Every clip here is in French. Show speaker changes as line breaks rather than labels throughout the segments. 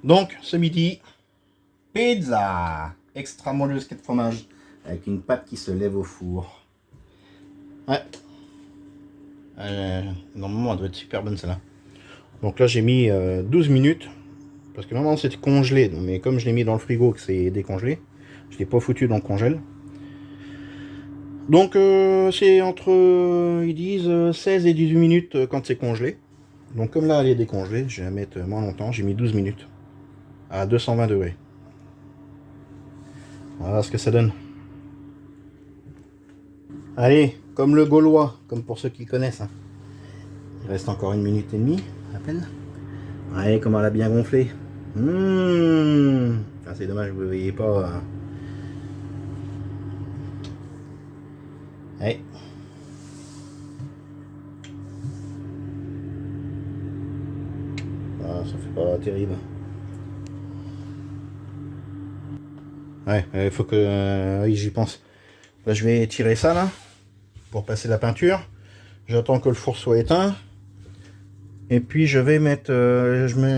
Donc, ce midi, pizza extra molleuse 4 fromages avec une pâte qui se lève au four. Ouais. Normalement, elle doit être super bonne celle-là. Donc là, j'ai mis 12 minutes parce que normalement c'était congelé. Mais comme je l'ai mis dans le frigo que c'est décongelé, je l'ai pas foutu dans le congèle. Donc c'est entre, ils disent 16 et 18 minutes quand c'est congelé. Donc comme là elle est décongelée, je vais la mettre moins longtemps. J'ai mis 12 minutes à 220 degrés. Voilà ce que ça donne. Allez, comme le Gaulois, comme pour ceux qui connaissent. Hein. Il reste encore 1 minute et demie à peine. Allez, comment elle a bien gonflé. Ah, c'est dommage, vous ne voyez pas. Allez. Ah, ça fait pas terrible. Ouais, il faut que... oui, j'y pense. Là, je vais tirer ça, là, pour passer la peinture. J'attends que le four soit éteint. Et puis, je vais mettre...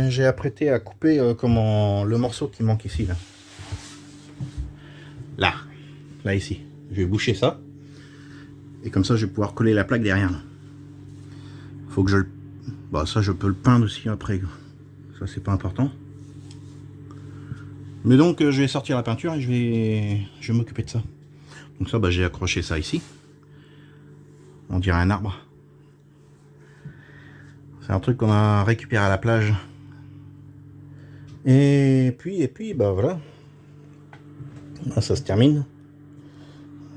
j'ai apprêté à couper le morceau qui manque ici, là. Là, ici. Je vais boucher ça. Et comme ça, je vais pouvoir coller la plaque derrière. Là. Faut que je le... Bah, ça, je peux le peindre aussi après. Ça, c'est pas important. Mais donc, je vais sortir la peinture et je vais m'occuper de ça. Donc ça, bah, j'ai accroché ça ici. On dirait un arbre. C'est un truc qu'on a récupéré à la plage. Et puis, bah voilà. Là, ça se termine.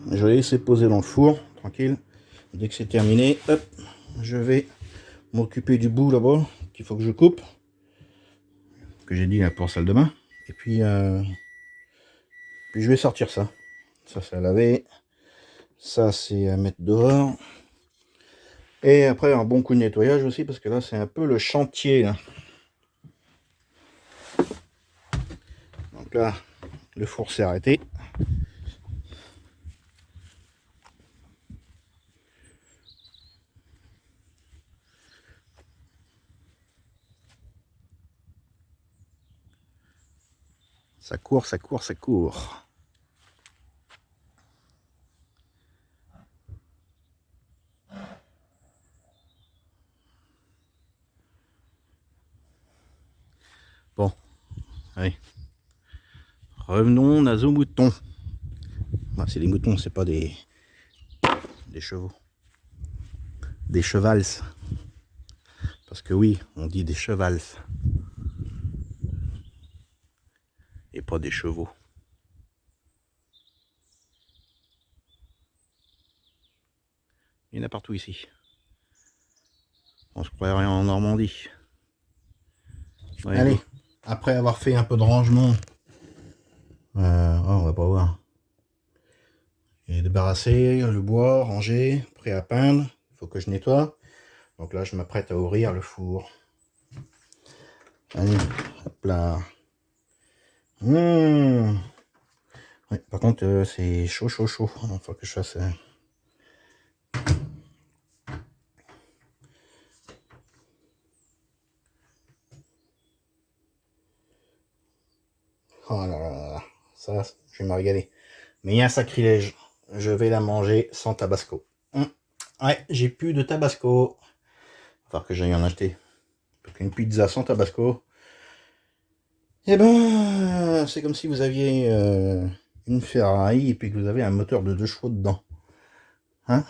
Je vais laisser poser dans le four, tranquille. Dès que c'est terminé, hop, je vais m'occuper du bout là-bas, qu'il faut que je coupe. Que j'ai dit là pour salle de bain. Et puis je vais sortir ça. Ça, c'est à laver. Ça, c'est à mettre dehors. Et après, un bon coup de nettoyage aussi, parce que là, c'est un peu le chantier. Là. Donc là, le four s'est arrêté. Ça court, ça court, ça court. Bon, allez. Revenons à nos moutons. Bah, c'est des moutons, c'est pas des chevaux. Des chevals. Parce que oui, on dit des chevals. Et pas des chevaux. Il y en a partout ici. On se croirait en Normandie. Ouais, allez, après avoir fait un peu de rangement, oh, on va pas voir. Et débarrassé, le bois, rangé, prêt à peindre. Il faut que je nettoie. Donc là, je m'apprête à ouvrir le four. Allez, hop là. Ouais, par contre, c'est chaud. Il faut que je fasse... Oh là là, ça, je vais me régaler. Mais il y a un sacrilège. Je vais la manger sans tabasco. Ouais, j'ai plus de tabasco. Il va falloir que j'aille en acheter. Parce qu'une pizza sans tabasco, eh ben, c'est comme si vous aviez une Ferrari et puis que vous avez un moteur de 2 chevaux dedans. Hein?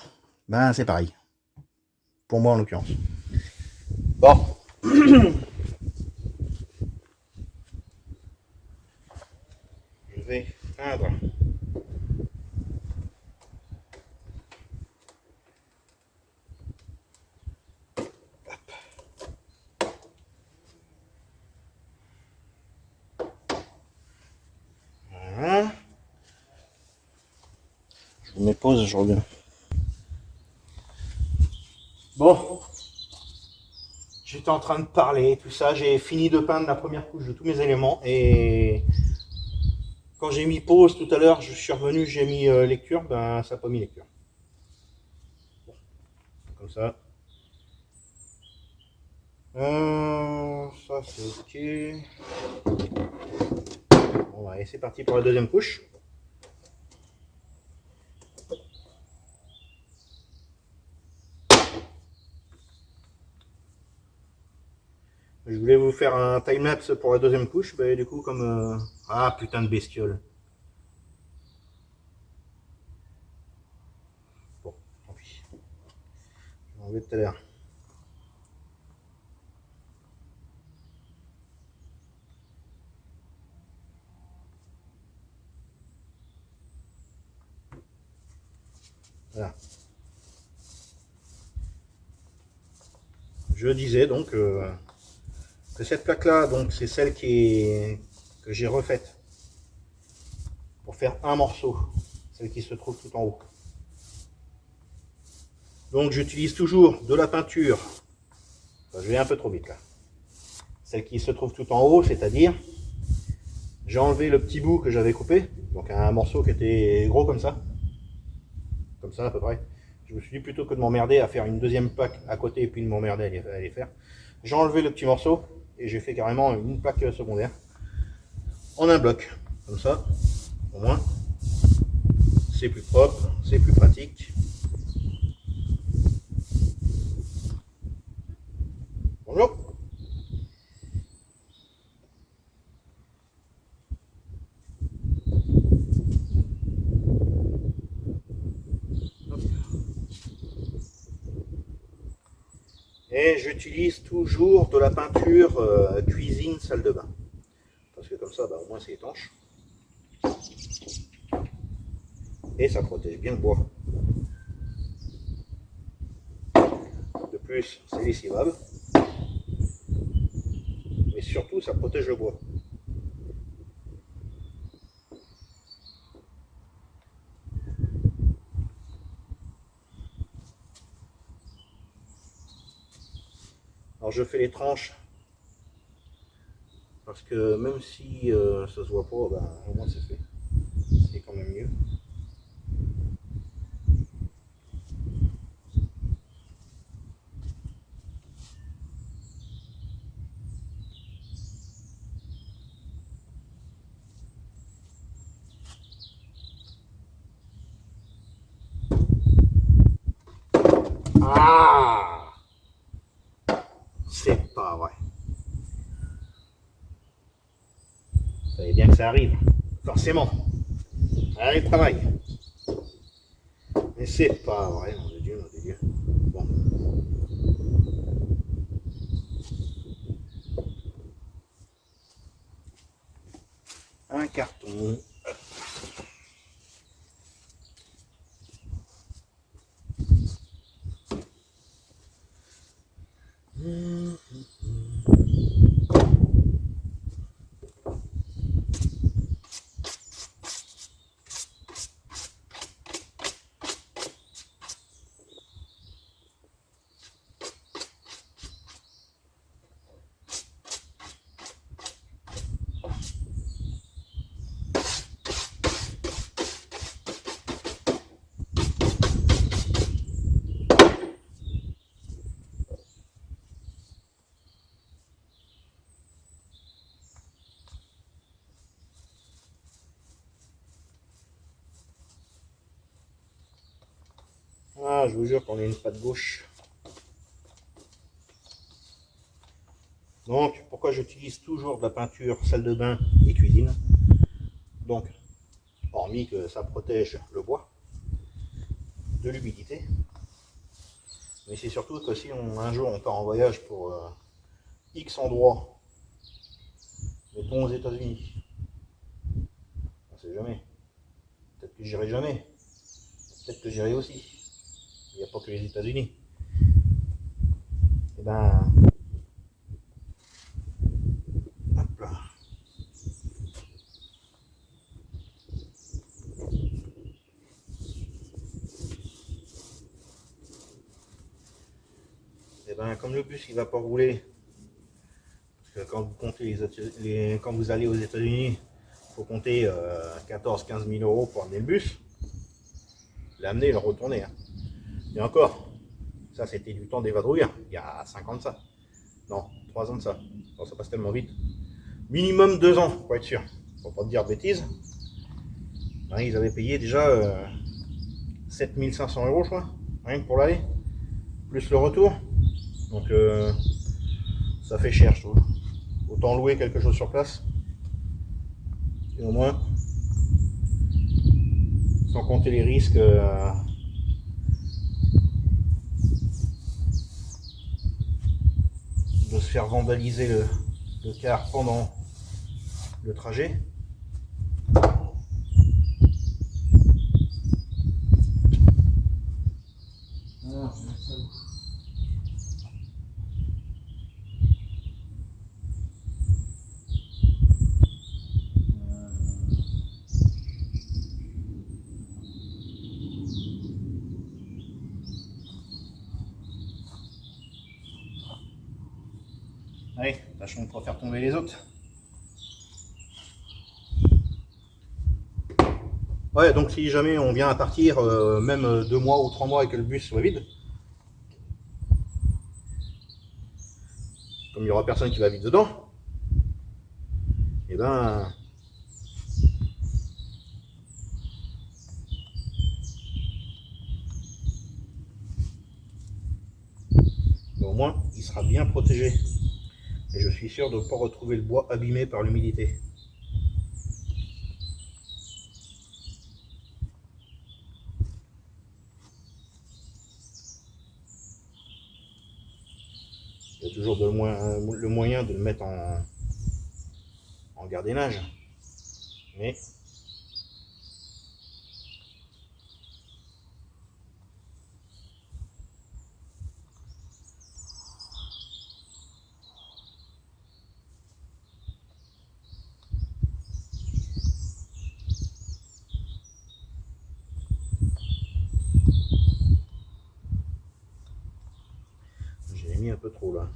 Ben, c'est pareil. Pour moi, en l'occurrence. Bon. Je vais peindre. Voilà. Je vous mets pause, je reviens. Bon. J'étais en train de parler, tout ça. J'ai fini de peindre la première couche de tous mes éléments. Et quand j'ai mis pause tout à l'heure, je suis revenu, j'ai mis lecture. Ben, ça n'a pas mis lecture. Bon. Comme ça. Ça c'est ok. Bon, allez, c'est parti pour la deuxième couche. Je voulais vous faire un timelapse pour la deuxième couche, bah, du coup comme... Ah putain de bestiole. Bon, tant pis. Je vais enlever tout à l'heure. Voilà. Je disais donc que cette plaque là, donc c'est celle que j'ai refaite pour faire un morceau, celle qui se trouve tout en haut. Donc j'utilise toujours de la peinture, enfin, je vais un peu trop vite là, celle qui se trouve tout en haut, c'est-à-dire j'ai enlevé le petit bout que j'avais coupé, donc un morceau qui était gros comme ça à peu près. Je me suis dit plutôt que de m'emmerder à faire une deuxième plaque à côté et puis de m'emmerder à les faire, j'ai enlevé le petit morceau et j'ai fait carrément une plaque secondaire en un bloc, comme ça, au moins c'est plus propre, c'est plus pratique. Bonjour. Et j'utilise toujours de la peinture cuisine salle de bain, parce que comme ça bah, au moins c'est étanche et ça protège bien le bois. De plus c'est lessivable, mais surtout ça protège le bois. Alors je fais les tranches parce que même si ça se voit pas, ben, au moins c'est fait. C'est quand même mieux. Ah, c'est pas vrai. Vous savez bien que ça arrive, forcément. Allez, travail. Mais c'est pas vrai, nom de Dieu, nom de Dieu. Bon. Un carton. là, je vous jure qu'on a une patte gauche. Donc, pourquoi j'utilise toujours de la peinture salle de bain et cuisine? Donc, hormis que ça protège le bois de l'humidité, mais c'est surtout que si un jour on part en voyage pour X endroits, mettons aux États-Unis, on sait jamais, peut-être que j'irai jamais, peut-être que j'irai aussi, il n'y a pas que les États-Unis, et ben, hop là. Et ben, comme le bus il va pas rouler, parce que quand vous comptez quand vous allez aux États-Unis, il faut compter 14-15 000 euros pour amener le bus, l'amener et le retourner. Hein. Et encore, ça c'était du temps des vadrouilleurs, il y a 5 ans de ça. Non, 3 ans de ça. Bon, ça passe tellement vite. Minimum 2 ans, pour être sûr. Pour pas te dire de bêtises. Ben, ils avaient payé déjà 7500 euros, je crois, rien que pour l'aller, plus le retour. Donc ça fait cher, je trouve. Autant louer quelque chose sur place. Et au moins, sans compter les risques de se faire vandaliser le car pendant le trajet. Allez, tâchons de ne pas faire tomber les autres. Ouais, donc si jamais on vient à partir, même 2 mois ou 3 mois et que le bus soit vide, comme il n'y aura personne qui va vivre dedans, et ben au moins il sera bien protégé. Et je suis sûr de ne pas retrouver le bois abîmé par l'humidité. Il y a toujours le moyen de le mettre en gardiennage. Mais j'ai mis un peu trop là.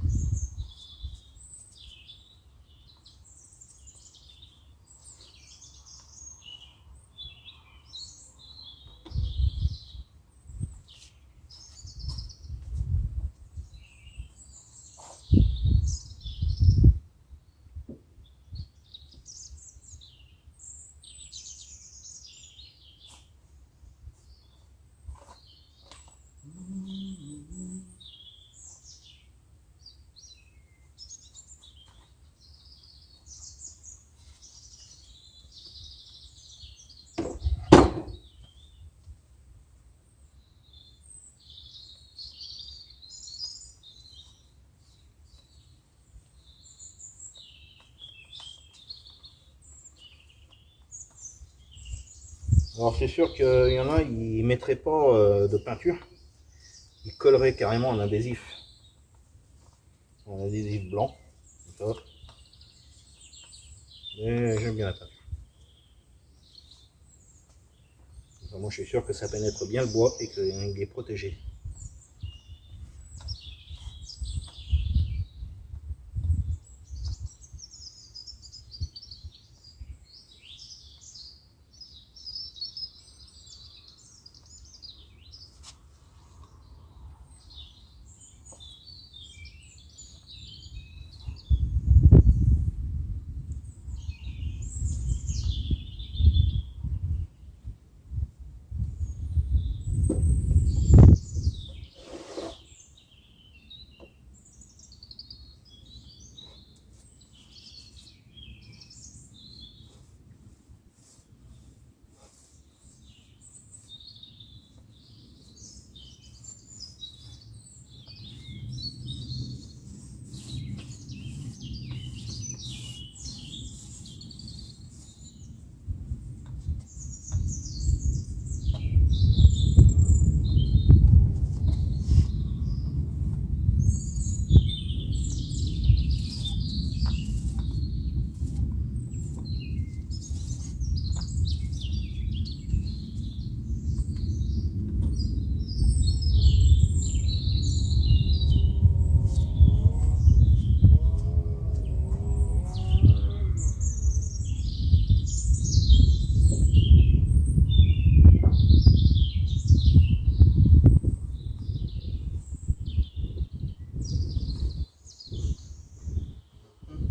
Alors c'est sûr qu'il y en a, ils ne mettraient pas de peinture, ils colleraient carrément un adhésif blanc. Mais j'aime bien la peinture. Enfin, moi je suis sûr que ça pénètre bien le bois et qu'il est protégé.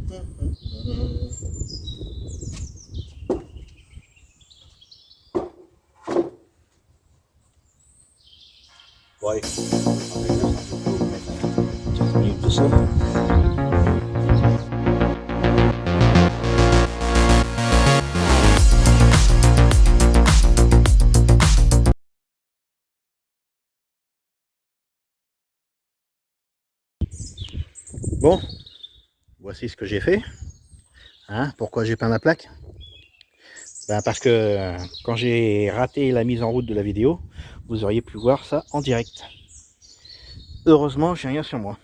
Bon, allez. 15 minutes de ça. Bon, voici ce que j'ai fait. Hein, pourquoi j'ai peint la plaque? Ben parce que quand j'ai raté la mise en route de la vidéo, vous auriez pu voir ça en direct. Heureusement, j'ai rien sur moi.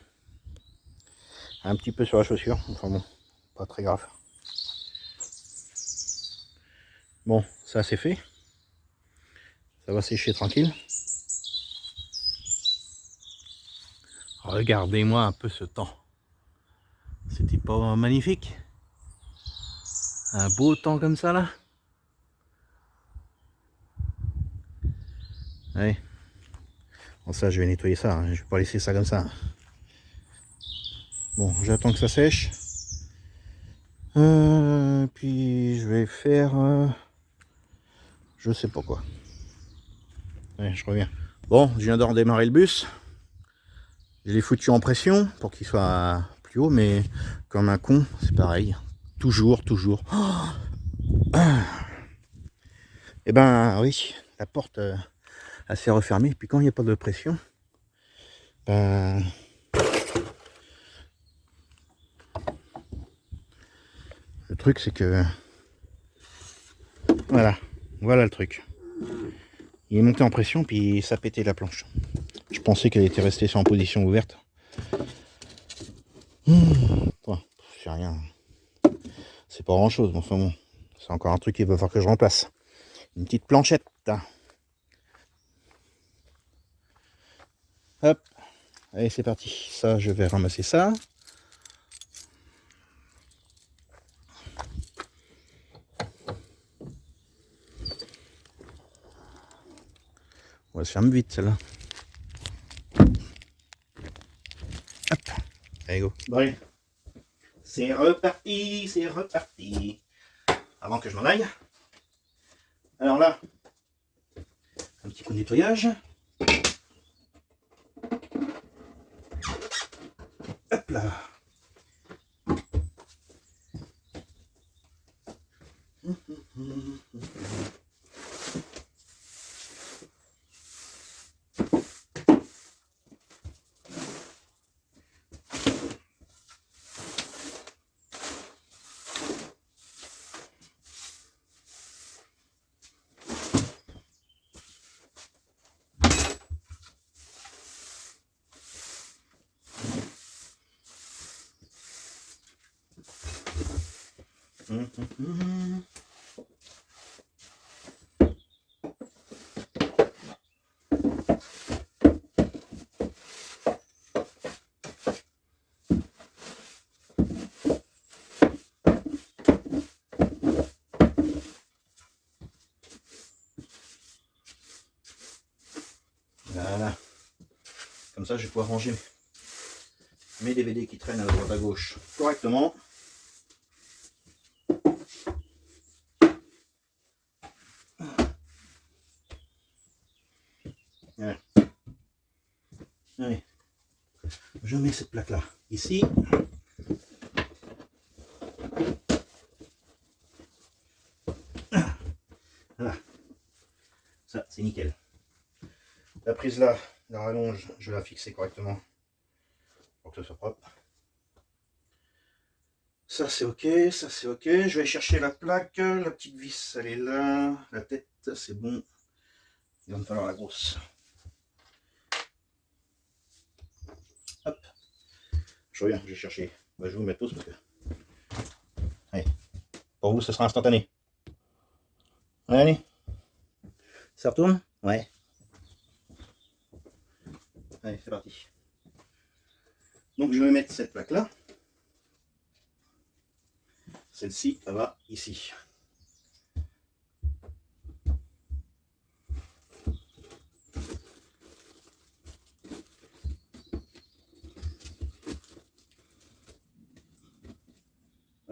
Un petit peu sur la chaussure, enfin bon, pas très grave. Bon, ça c'est fait. Ça va sécher tranquille. Regardez-moi un peu ce temps. C'était pas magnifique? Un beau temps comme ça là? Ouais. Bon, ça je vais nettoyer ça, hein. Je vais pas laisser ça comme ça. Bon, j'attends que ça sèche. Puis je vais faire... je sais pas quoi. Ouais, je reviens. Bon, je viens de redémarrer le bus. Je l'ai foutu en pression pour qu'il soit plus haut, mais comme un con, c'est pareil. Toujours. Oh. Et ben oui, la porte elle s'est refermée. Puis quand il n'y a pas de pression, ben... le truc c'est que... Voilà le truc. Il est monté en pression, puis ça pétait la planche. Je pensais qu'elle était restée en position ouverte. Oh, c'est rien. C'est pas grand chose, mais enfin bon. C'est encore un truc qu'il va falloir que je remplace. Une petite planchette. Hop. Allez, c'est parti. Ça, je vais ramasser ça. On va se faire vite, celle-là. Hop. Allez, go. Bon, allez. C'est reparti. Avant que je m'en aille. Alors là, un petit coup de nettoyage. Hop là. Voilà. Comme ça, je vais pouvoir ranger mes DVD qui traînent à droite à gauche correctement. Voilà. Allez. Je mets cette plaque là ici. Voilà. Ça, c'est nickel. La prise là, la rallonge, je vais la fixer correctement pour que ce soit propre. Ça c'est ok, ça c'est ok. Je vais chercher la plaque. La petite vis, elle est là. La tête, c'est bon. Il va me falloir la grosse. Hop. Je reviens, je vais chercher. Bah, je vais vous mettre tous parce que... Allez. Pour vous, ce sera instantané. Allez. Ça retourne? Ouais. Allez, c'est parti. Donc je vais mettre cette plaque là. Celle-ci, elle va ici.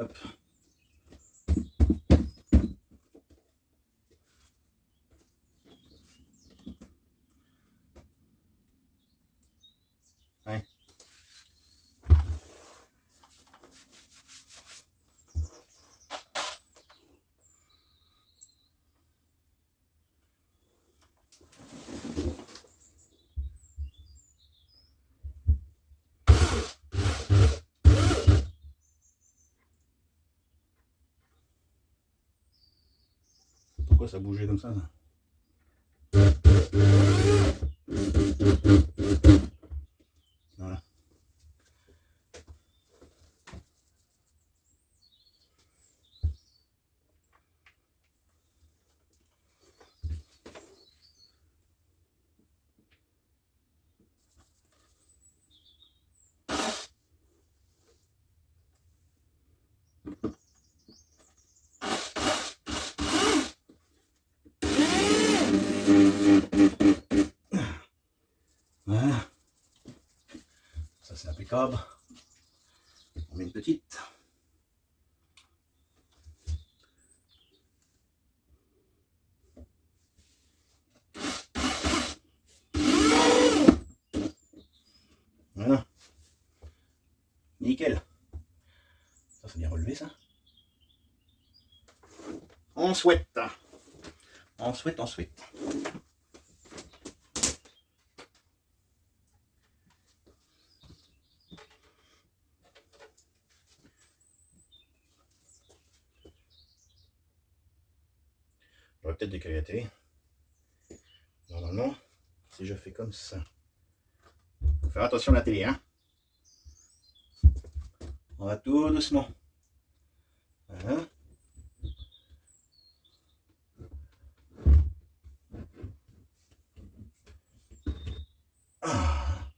Hop. Ouais. Pourquoi ça bougeait comme ça? Voilà. Voilà. Ça c'est impeccable. On met une petite. Voilà. Nickel. Ça c'est bien relevé ça. On souhaite. On souhaite, on souhaite. J'aurais peut-être décalé la télé. Normalement, si je fais comme ça. Faut faire attention à la télé, hein. On va tout doucement. Voilà. Ah.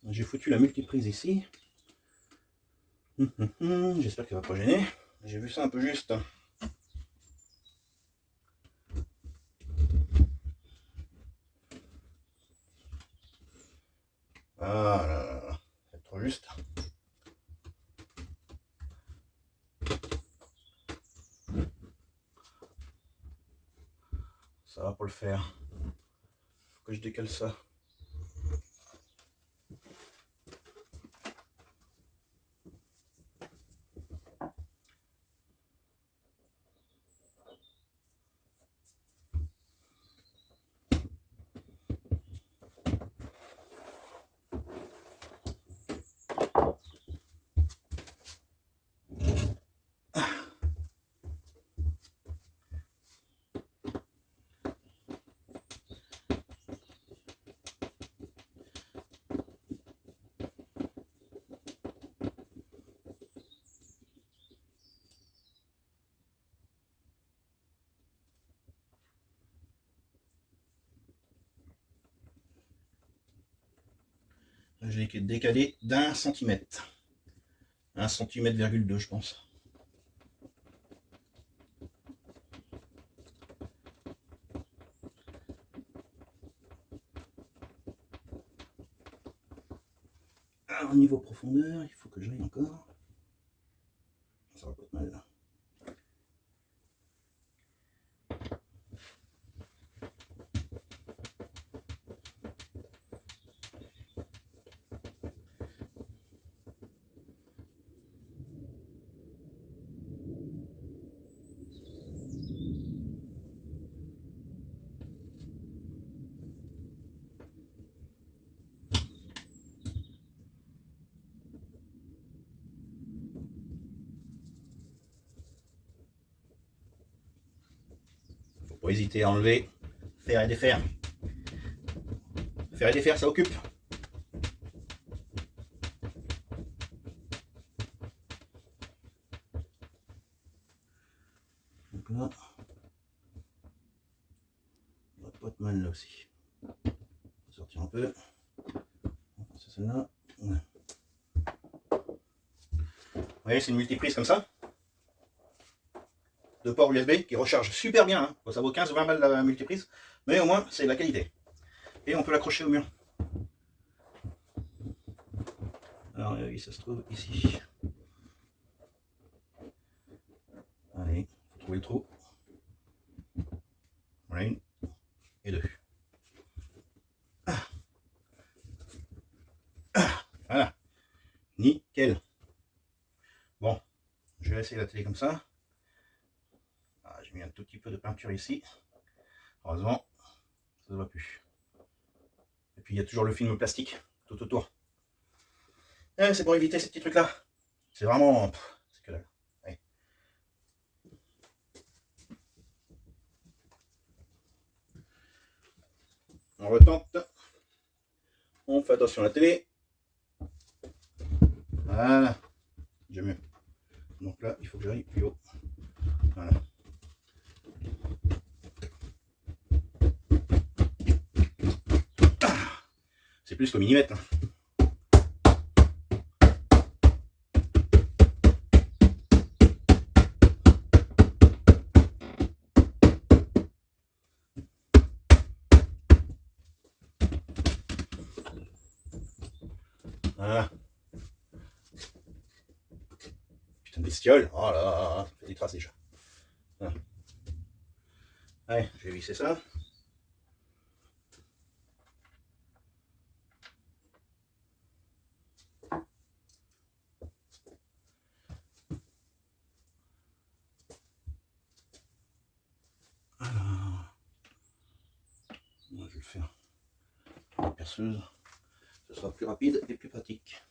J'ai foutu la multiprise ici. J'espère qu'elle va pas gêner. J'ai vu ça un peu juste. Voilà, c'est trop juste. Ça va pour le faire. Faut que je décale ça. Je l'ai décalé d'1 centimètre. 1 cm,2 je pense. Alors, niveau profondeur, il faut que j'aille encore. Ça va pas être mal là. Faut pas hésiter à enlever, faire et défaire. Faire et défaire, ça occupe. Donc là, on va pas être mal là aussi. On va sortir un peu. C'est celle-là. Ouais. Vous voyez, c'est une multiprise comme ça. De port USB qui recharge super bien. Hein. Ça vaut 15 ou 20 balles la multiprise. Mais au moins, c'est de la qualité. Et on peut l'accrocher au mur. Alors oui, ça se trouve ici. Allez, faut trouver le trou. Voilà, une et deux. Voilà, nickel. Bon, je vais laisser la télé comme ça. Ah, j'ai mis un tout petit peu de peinture ici. Heureusement, ça ne se voit plus. Et puis il y a toujours le film plastique tout autour. C'est pour éviter ces petits trucs là. C'est vraiment... c'est que dalle. Allez. On retente. On fait attention à la télé. Voilà. Déjà mieux. Donc là, il faut que j'aille plus haut. Voilà. C'est plus qu'au millimètre. Voilà. Putain de bestiole. Oh là là, ça fait des traces déjà. Voilà. Allez, je vais visser ça. Alors, je vais le faire à la perceuse. Ce sera plus rapide et plus pratique.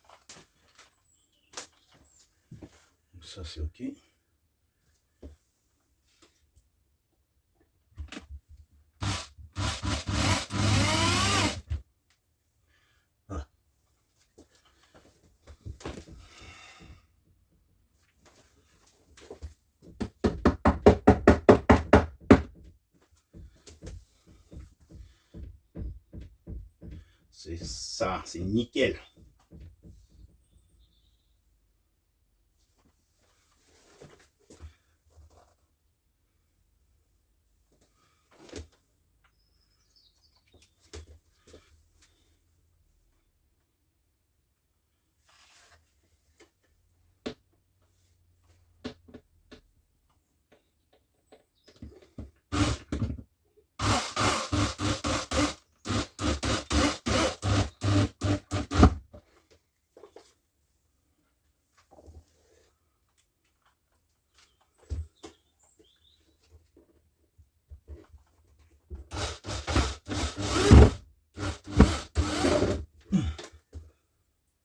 Donc ça c'est ok. Voilà. C'est ça, c'est nickel.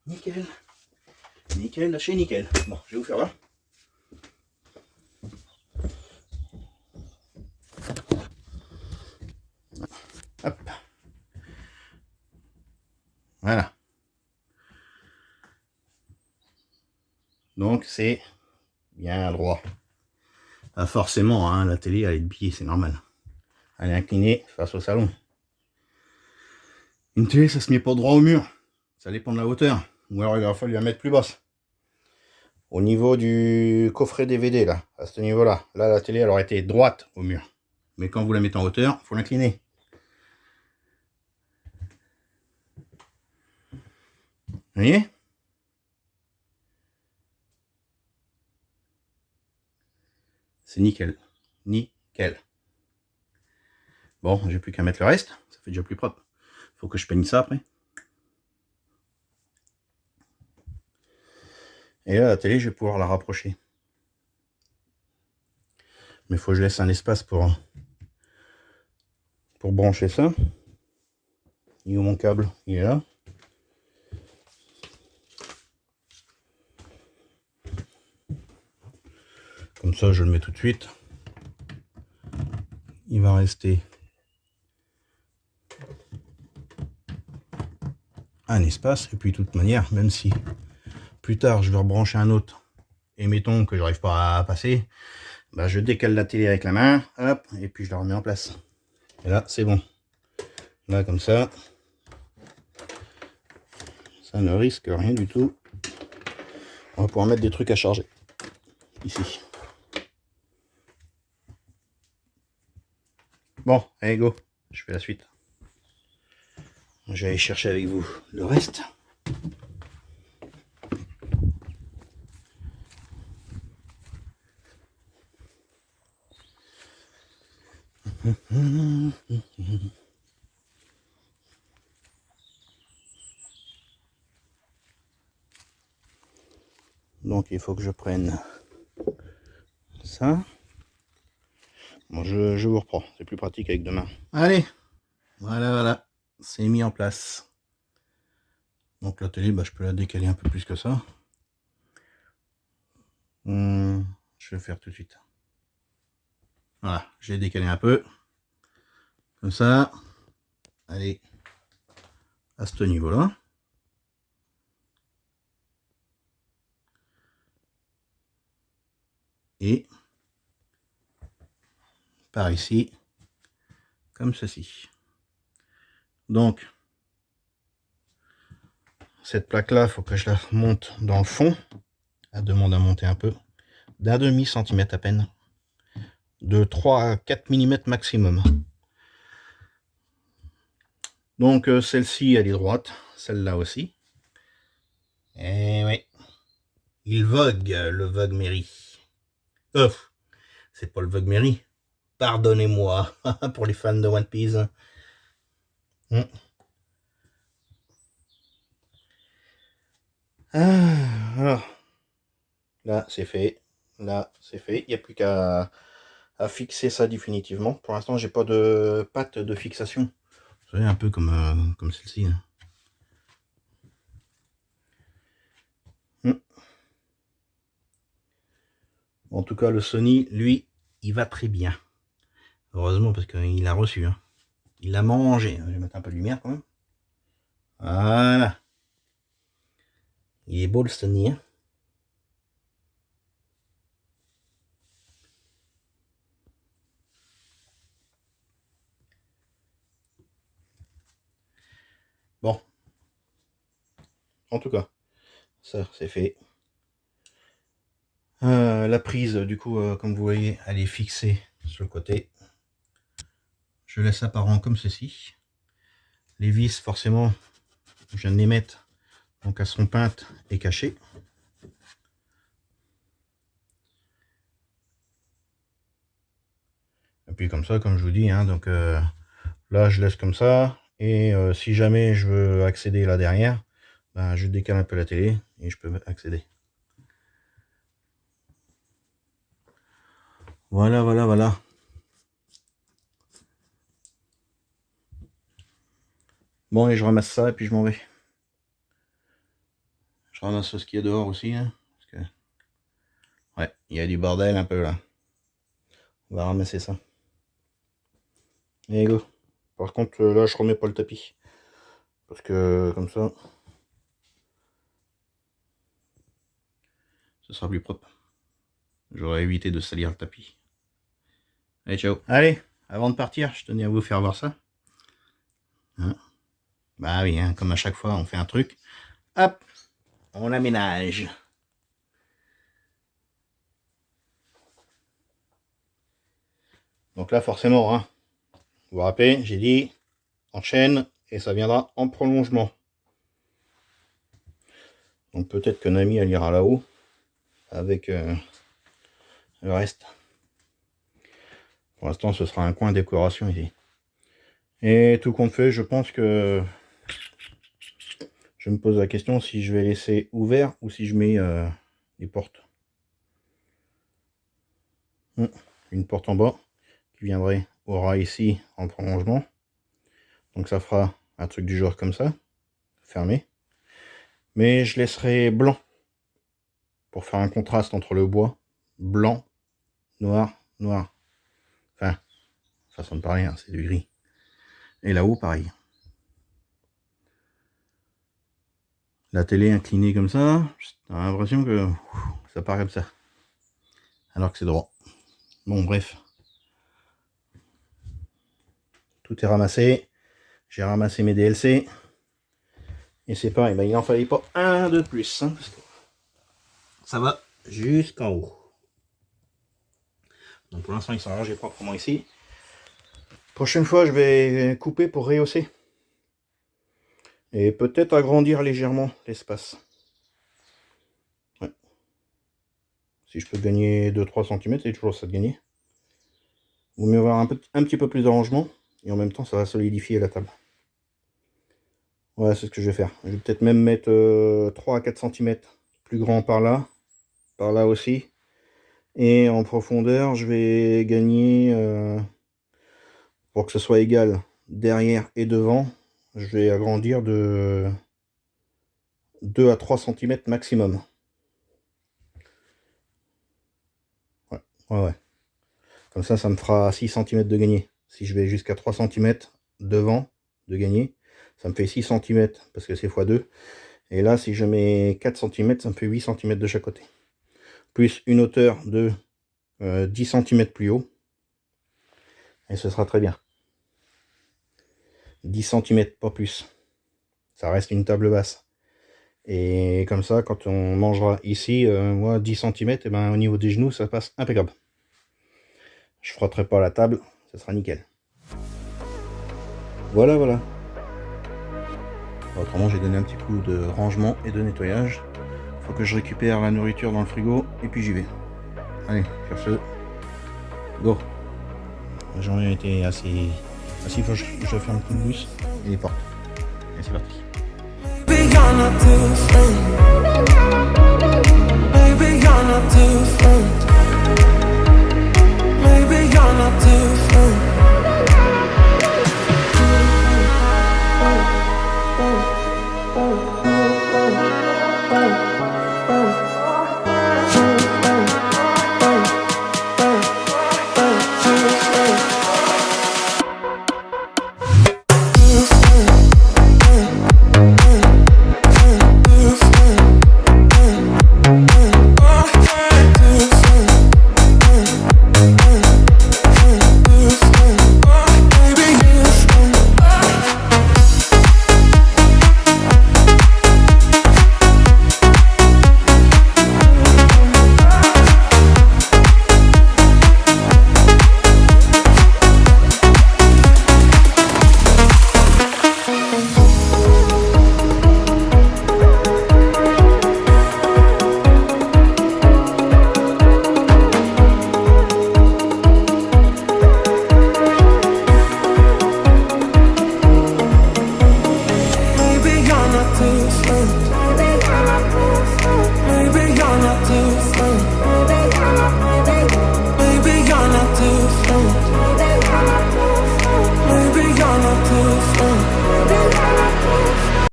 Nickel. Nickel, lâchez nickel. Bon, je vais vous faire voir. Hop. Voilà. Donc c'est bien droit. Ah, forcément, hein, la télé elle est de biais, c'est normal. Elle est inclinée face au salon. Une télé, ça se met pas droit au mur. Ça dépend de la hauteur. Ou alors il va falloir la mettre plus basse. Au niveau du coffret DVD, là, à ce niveau-là, là, la télé, elle aurait été droite au mur. Mais quand vous la mettez en hauteur, il faut l'incliner. Vous voyez? C'est nickel. Nickel. Bon, j'ai plus qu'à mettre le reste. Ça fait déjà plus propre. Faut que je peigne ça après. Et là, la télé, je vais pouvoir la rapprocher. Mais il faut que je laisse un espace pour brancher ça. Il est où mon câble? Il est là. Comme ça, je le mets tout de suite. Il va rester un espace. Et puis, de toute manière, même si plus tard, je vais rebrancher un autre, et mettons que j'arrive pas à passer, bah, je décale la télé avec la main, hop, et puis je la remets en place. Et là, c'est bon. Là, comme ça, ça ne risque rien du tout. On va pouvoir mettre des trucs à charger. Ici. Bon, allez, go. Je fais la suite. Je vais aller chercher avec vous le reste. Donc il faut que je prenne ça. Bon, je vous reprends, c'est plus pratique avec deux mains. Allez, voilà, c'est mis en place. Donc la télé, je peux la décaler un peu plus que ça. Je vais faire tout de suite. Voilà, j'ai décalé un peu. Comme ça. Allez, à ce niveau-là. Et par ici, comme ceci. Donc, cette plaque-là, il faut que je la monte dans le fond. Elle demande à monter un peu. D'un demi-centimètre à peine. De 3 à 4 mm maximum. Donc, celle-ci, elle est droite. Celle-là aussi. Et oui. Il vogue, le Vogue Mary. C'est pas le Vogue Mary. Pardonnez-moi, pour les fans de One Piece. Alors, là, c'est fait. Là, c'est fait. Il n'y a plus qu'à fixer ça définitivement. Pour l'instant, j'ai pas de patte de fixation. Vous savez, un peu comme celle-ci. En tout cas, le Sony, lui, il va très bien. Heureusement, parce qu'il a reçu. Il a mangé. Je vais mettre un peu de lumière quand même. Voilà. Il est beau le Sony. Bon. En tout cas, ça c'est fait. La prise, du coup, comme vous voyez, elle est fixée sur le côté. Je laisse apparent comme ceci. Les vis, forcément, je viens de les mettre, donc elles seront peintes et cachées. Et puis comme ça, comme je vous dis, donc là je laisse comme ça. Et si jamais je veux accéder là derrière, je décale un peu la télé et je peux accéder. Voilà. Bon, et je ramasse ça et puis je m'en vais. Je ramasse ce qu'il y a dehors aussi. Parce que... ouais, il y a du bordel un peu là. On va ramasser ça. Et go. Par contre, là, je remets pas le tapis. Parce que comme ça, ce sera plus propre. J'aurais évité de salir le tapis. Allez, ciao. Allez, avant de partir, je tenais à vous faire voir ça. Bah oui, comme à chaque fois, on fait un truc. Hop, on aménage. Donc là, forcément, vous vous rappelez, j'ai dit, enchaîne, et ça viendra en prolongement. Donc peut-être que Nami, elle ira là-haut, avec le reste. Pour l'instant, ce sera un coin décoration ici. Et tout compte fait, je pense que je me pose la question si je vais laisser ouvert ou si je mets les portes. Une porte en bas qui viendrait au ras ici en prolongement. Donc ça fera un truc du genre comme ça, fermé. Mais je laisserai blanc pour faire un contraste entre le bois. Blanc, noir, noir. Enfin, façon de parler, c'est du gris. Et là-haut, pareil. La télé inclinée comme ça, t'as l'impression que ça part comme ça. Alors que c'est droit. Bon, bref. Tout est ramassé. J'ai ramassé mes DLC. Et c'est pareil, il n'en fallait pas un de plus. Parce que ça va jusqu'en haut. Donc pour l'instant, ils sont rangés proprement ici. Prochaine fois, je vais couper pour rehausser. Et peut-être agrandir légèrement l'espace. Ouais. Si je peux gagner 2-3 cm, c'est toujours ça de gagner. Vaut mieux avoir un petit peu plus d'arrangement. Et en même temps, ça va solidifier la table. Ouais, c'est ce que je vais faire. Je vais peut-être même mettre 3 à 4 cm plus grand par là. par là aussi. Et en profondeur, je vais gagner, pour que ce soit égal derrière et devant, je vais agrandir de 2 à 3 cm maximum. Ouais. Comme ça me fera 6 cm de gagné. Si je vais jusqu'à 3 cm devant de gagné, ça me fait 6 cm parce que c'est x2. Et là, si je mets 4 cm, ça me fait 8 cm de chaque côté. Plus une hauteur de 10 cm plus haut. Et ce sera très bien. 10 cm, pas plus. Ça reste une table basse. Et comme ça, quand on mangera ici, moi 10 cm, et ben, au niveau des genoux, ça passe impeccable. Je frotterai pas la table, ça sera nickel. Voilà. Autrement, j'ai donné un petit coup de rangement et de nettoyage. Faut que je récupère la nourriture dans le frigo et puis j'y vais. Allez, sur ce, go. La journée a été assez faut que je ferme tout le bus et les portes. Et c'est parti. Maybe you're not different. Maybe you're not